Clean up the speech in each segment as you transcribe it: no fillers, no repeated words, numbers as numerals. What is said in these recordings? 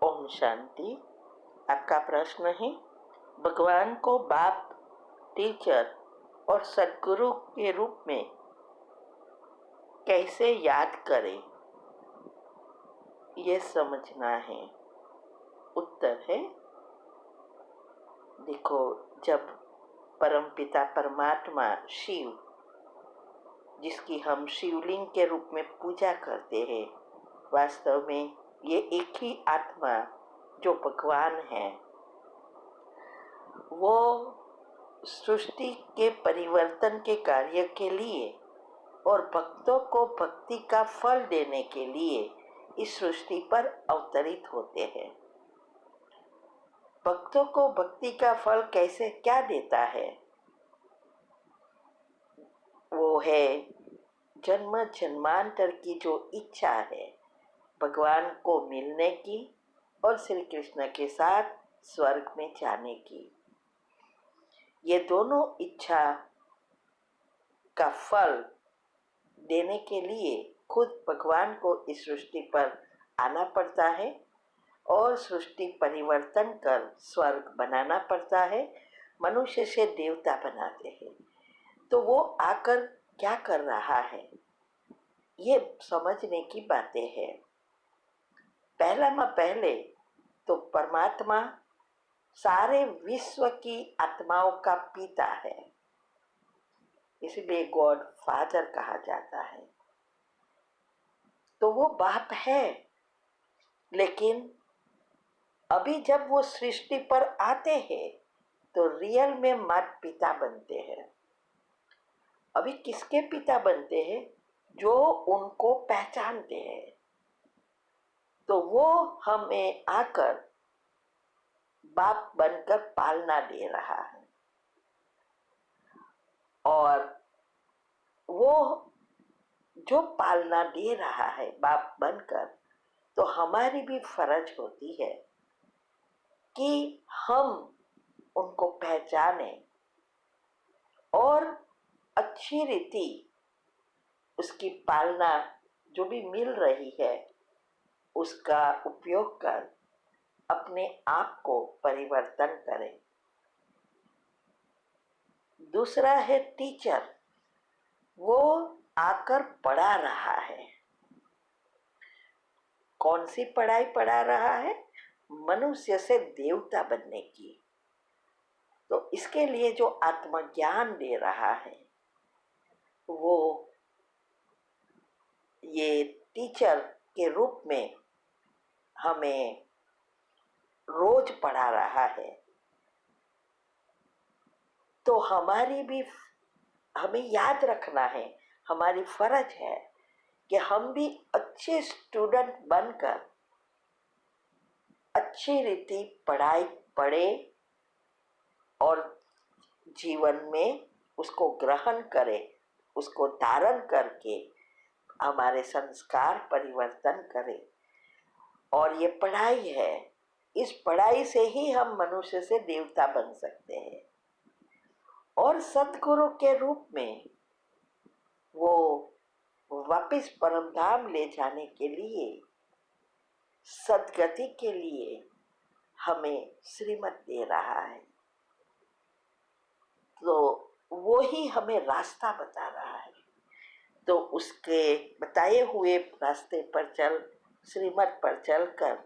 ओम शांति। आपका प्रश्न है, भगवान को बाप, टीचर और सद्गुरु के रूप में कैसे याद करें, ये समझना है। उत्तर है, देखो, जब परमपिता परमात्मा शिव, जिसकी हम शिवलिंग के रूप में पूजा करते हैं, वास्तव में ये एक ही आत्मा जो भगवान है, वो सृष्टि के परिवर्तन के कार्य के लिए और भक्तों को भक्ति का फल देने के लिए इस सृष्टि पर अवतरित होते हैं। भक्तों को भक्ति का फल कैसे क्या देता है? वो है जन्म जन्मांतर की जो इच्छा है भगवान को मिलने की और श्री कृष्ण के साथ स्वर्ग में जाने की। ये दोनों इच्छा का फल देने के लिए खुद भगवान को इस सृष्टि पर आना पड़ता है और सृष्टि परिवर्तन कर स्वर्ग बनाना पड़ता है। मनुष्य से देवता बनाते हैं। तो वो आकर क्या कर रहा है, ये समझने की बातें हैं। पहले तो परमात्मा सारे विश्व की आत्माओं का पिता है, इसलिए गॉड फादर कहा जाता है। तो वो बाप है, लेकिन अभी जब वो सृष्टि पर आते हैं तो रियल में माता पिता बनते हैं। अभी किसके पिता बनते हैं? जो उनको पहचानते हैं। तो वो हमें आकर बाप बनकर पालना दे रहा है, और वो जो पालना दे रहा है बाप बनकर, तो हमारी भी फर्ज होती है कि हम उनको पहचाने और अच्छी रीति उसकी पालना जो भी मिल रही है उसका उपयोग कर अपने आप को परिवर्तन करें। दूसरा है टीचर, वो आकर पढ़ा रहा है। कौन सी पढ़ाई पढ़ा रहा है? मनुष्य से देवता बनने की। तो इसके लिए जो आत्मज्ञान दे रहा है वो ये टीचर के रूप में हमें रोज पढ़ा रहा है। तो हमें याद रखना है, हमारी फर्ज है कि हम भी अच्छे स्टूडेंट बनकर अच्छी रीति पढ़ाई पढ़े और जीवन में उसको ग्रहण करें, उसको धारण करके हमारे संस्कार परिवर्तन करें। और ये पढ़ाई है, इस पढ़ाई से ही हम मनुष्य से देवता बन सकते हैं। और सद्गुरु के रूप में वो वापिस परम धाम ले जाने के लिए, सद्गति के लिए हमें श्रीमत दे रहा है। तो वो ही हमें रास्ता बता रहा है। तो उसके बताए हुए रास्ते पर चल, श्रीमत पर चलकर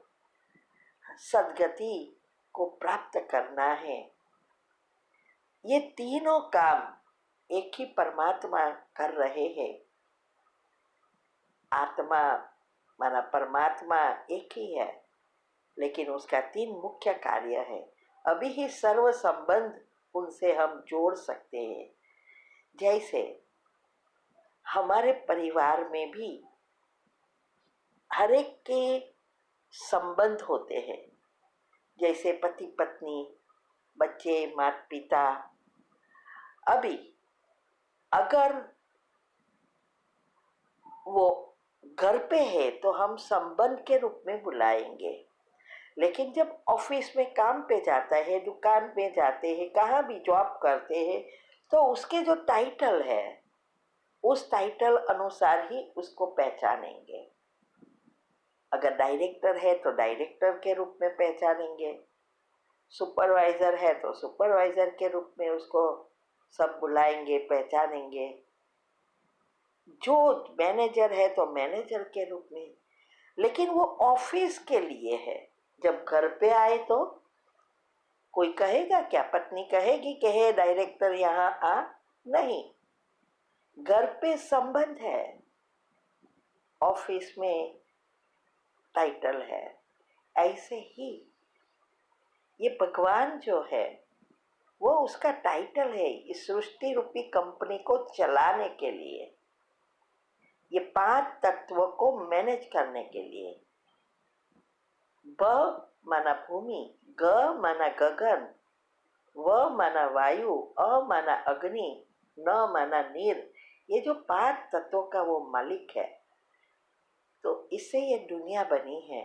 सद्गति को प्राप्त करना है। ये तीनों काम एक ही परमात्मा कर रहे हैं। आत्मा माना परमात्मा एक ही है, लेकिन उसका 3 मुख्य कार्य है। अभी ही सर्व संबंध उनसे हम जोड़ सकते हैं। जैसे हमारे परिवार में भी हर एक के संबंध होते हैं, जैसे पति पत्नी, बच्चे, माता पिता। अभी अगर वो घर पे है तो हम संबंध के रूप में बुलाएंगे, लेकिन जब ऑफिस में काम पे जाता है, दुकान पे जाते हैं, कहाँ भी जॉब करते हैं, तो उसके जो टाइटल है उस टाइटल अनुसार ही उसको पहचानेंगे। अगर डायरेक्टर है तो डायरेक्टर के रूप में पहचानेंगे, सुपरवाइज़र है तो सुपरवाइज़र के रूप में उसको सब बुलाएंगे, पहचानेंगे। जो मैनेजर है तो मैनेजर के रूप में। लेकिन वो ऑफिस के लिए है। जब घर पे आए तो कोई कहेगा क्या? पत्नी कहेगी कि हे डायरेक्टर यहाँ आ? नहीं, घर पे संबंध है, ऑफिस में टाइटल है। ऐसे ही ये भगवान जो है वो उसका टाइटल है इस सृष्टि रूपी कंपनी को चलाने के लिए, ये 5 तत्वों को मैनेज करने के लिए। ब माना भूमि, ग माना गगन, व माना वायु, अ माना अग्नि, न माना नीर। ये जो 5 तत्वों का वो मालिक है, तो इससे ये दुनिया बनी है।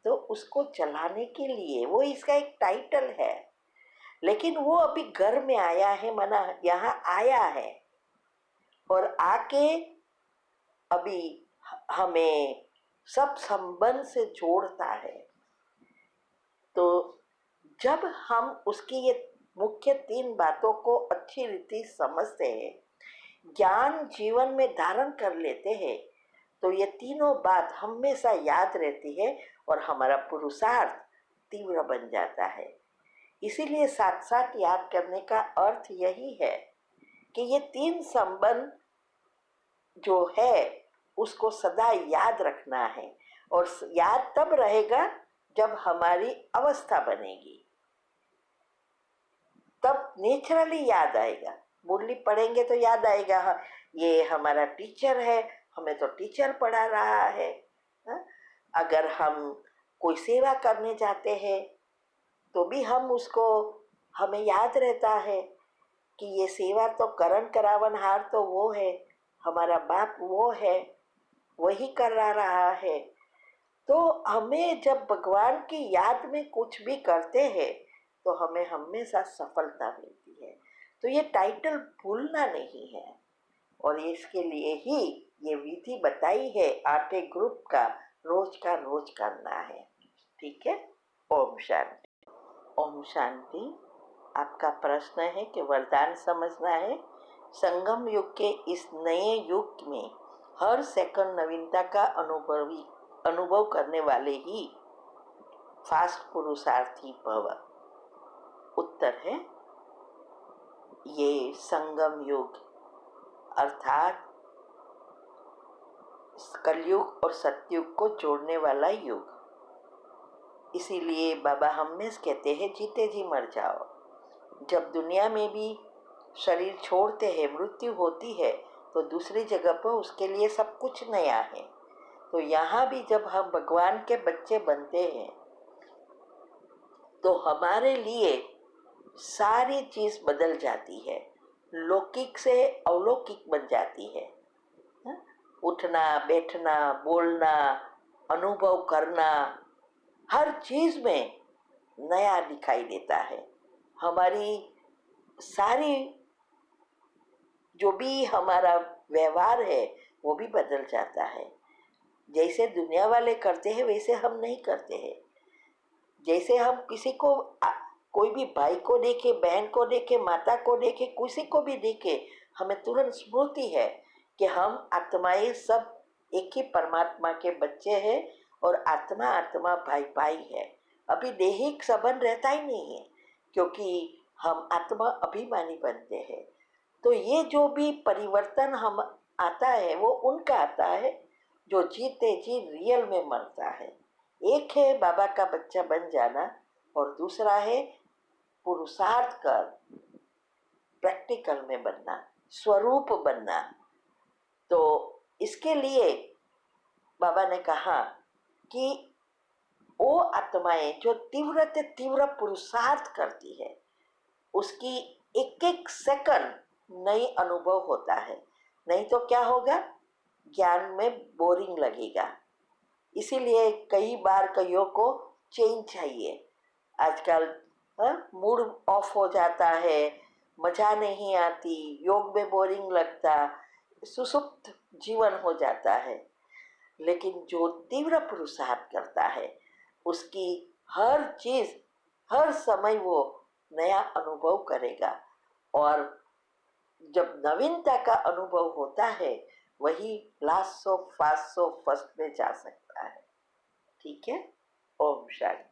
तो उसको चलाने के लिए वो इसका एक टाइटल है। लेकिन वो अभी घर में आया है, माना यहाँ आया है और आके अभी हमें सब संबंध से जोड़ता है। तो जब हम उसकी ये मुख्य 3 बातों को अच्छी रीति समझते हैं, ज्ञान जीवन में धारण कर लेते हैं, तो ये तीनों बात हमेशा याद रहती है और हमारा पुरुषार्थ तीव्र बन जाता है। इसीलिए साथ साथ याद करने का अर्थ यही है कि ये 3 संबंध जो है उसको सदा याद रखना है। और याद तब रहेगा जब हमारी अवस्था बनेगी, तब नेचुरली याद आएगा। मुरली पढ़ेंगे तो याद आएगा, हाँ ये हमारा टीचर है, हमें तो टीचर पढ़ा रहा है। हाँ? अगर हम कोई सेवा करने जाते हैं तो भी हमें याद रहता है कि ये सेवा तो करण करावनहार तो वो है, हमारा बाप वो है, वही करा रहा है। तो हमें जब भगवान की याद में कुछ भी करते हैं तो हमें हमेशा सफलता मिलती है। तो ये टाइटल भूलना नहीं है और इसके लिए ही ये विधि बताई है 8 ग्रुप का रोज करना है। ठीक है। ओम शांति। ओम शांति। आपका प्रश्न है कि वरदान समझना है। संगम युग के इस नए युग में हर सेकंड नवीनता का अनुभव करने वाले ही फास्ट पुरुषार्थी भव। उत्तर है ये संगम युग अर्थात कलयुग और सतयुग को जोड़ने वाला युग। इसीलिए बाबा हमेशा कहते हैं जीते जी मर जाओ। जब दुनिया में भी शरीर छोड़ते हैं, मृत्यु होती है, तो दूसरी जगह पर उसके लिए सब कुछ नया है। तो यहाँ भी जब हम भगवान के बच्चे बनते हैं तो हमारे लिए सारी चीज बदल जाती है, लौकिक से अलौकिक बन जाती है। उठना, बैठना, बोलना, अनुभव करना, हर चीज में नया दिखाई देता है। हमारी सारी जो भी हमारा व्यवहार है वो भी बदल जाता है। जैसे दुनिया वाले करते हैं वैसे हम नहीं करते हैं। जैसे हम किसी को कोई भी भाई को देखे, बहन को देखे, माता को देखे, किसी को भी देखे, हमें तुरंत स्मृति है कि हम आत्माएं सब एक ही परमात्मा के बच्चे हैं और आत्मा आत्मा भाई भाई है। अभी दैहिक संबंध रहता ही नहीं है क्योंकि हम आत्मा अभिमानी बनते हैं। तो ये जो भी परिवर्तन हम आता है वो उनका आता है जो जीते जी रियल में मरता है। एक है बाबा का बच्चा बन जाना और दूसरा है पुरुषार्थ कर प्रैक्टिकल में बनना, स्वरूप बनना। तो इसके लिए बाबा ने कहा कि वो आत्माएं जो तीव्र से तीव्र पुरुषार्थ करती है उसकी एक एक सेकंड नई अनुभव होता है। नहीं तो क्या होगा, ज्ञान में बोरिंग लगेगा। इसीलिए कई बार कईयों को चेंज चाहिए। आजकल मूड ऑफ हो जाता है, मजा नहीं आती, योग में बोरिंग लगता, सुसुप्त जीवन हो जाता है। लेकिन जो तीव्र पुरुषार्थ करता है उसकी हर चीज, हर समय वो नया अनुभव करेगा। और जब नवीनता का अनुभव होता है वही last of fast of first में जा सकता है। ठीक है। ओम शांति।